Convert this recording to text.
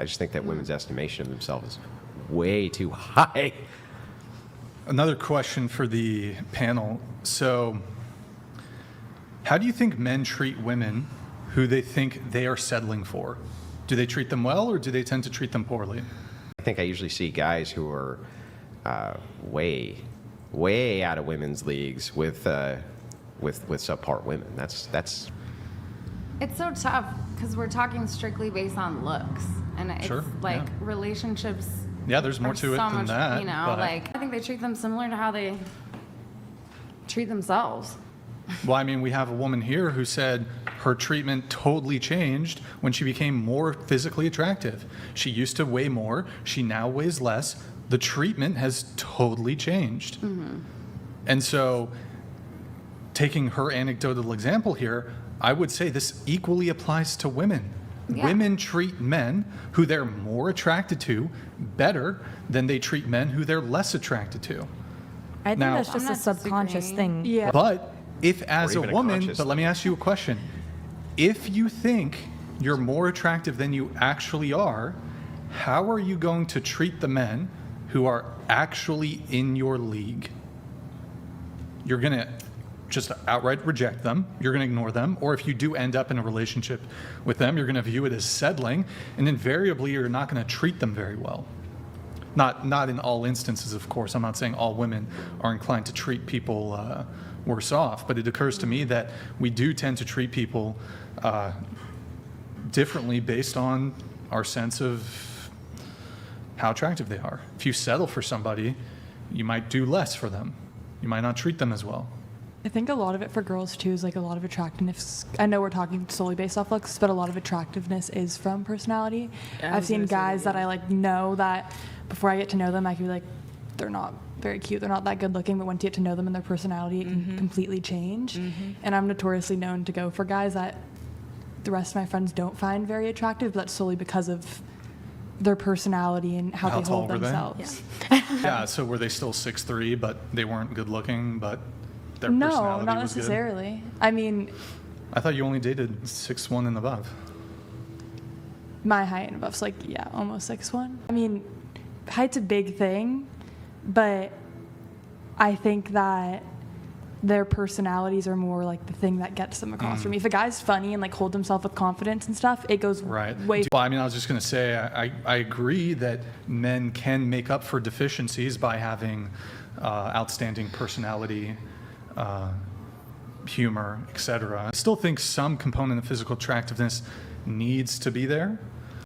I just think that women's estimation of themselves is way too high. Another question for the panel. So, how do you think men treat women who they think they are settling for? Do they treat them well, or do they tend to treat them poorly? I think I usually see guys who are way out of women's leagues with subpar women. That's It's so tough because we're talking strictly based on looks, and it's Sure, like yeah. relationships. Yeah, there's more are to it so than much, that. You know, but- like I think they treat them similar to how they treat themselves. Well, I mean, we have a woman here who said her treatment totally changed when she became more physically attractive. She used to weigh more. She now weighs less. The treatment has totally changed. And so, taking her anecdotal example here, I would say this equally applies to women. Yeah. Women treat men who they're more attracted to better than they treat men who they're less attracted to. I think Now- that's just I'm a not subconscious disagreeing. thing. Yeah. But if as Or a even a woman, conscious but let me ask you a question. If you think you're more attractive than you actually are, how are you going to treat the men who are actually in your league? You're going to just outright reject them. You're going to ignore them. Or if you do end up in a relationship with them, you're going to view it as settling. And invariably, you're not going to treat them very well. Not in all instances, of course. I'm not saying all women are inclined to treat people worse off, but it occurs to me that we do tend to treat people differently based on our sense of how attractive they are. If you settle for somebody, you might do less for them. You might not treat them as well. I think a lot of it for girls too is like a lot of attractiveness. I know we're talking solely based off looks, but a lot of attractiveness is from personality. Yeah, I I've was seen gonna say guys that, that I like know that before I get to know them, I can be like, they're not very cute, they're not that good looking, but once you get to know them and their personality, it can completely change. And I'm notoriously known to go for guys that the rest of my friends don't find very attractive, but that's solely because of their personality and how How they tall hold were they? themselves. Yeah, so were they still 6'3", but they weren't good looking, but their No, personality not was necessarily. I mean, good? I thought you only dated 6'1" and above. my height and above's like, yeah, almost 6'1". I mean, height's a big thing, but I think that their personalities are more like the thing that gets them across for me. If a guy's funny and like holds himself with confidence and stuff, it goes Right. way. Well, I mean, I was just going to say, I agree that men can make up for deficiencies by having outstanding personality, humor, etc. I still think some component of physical attractiveness needs to be there.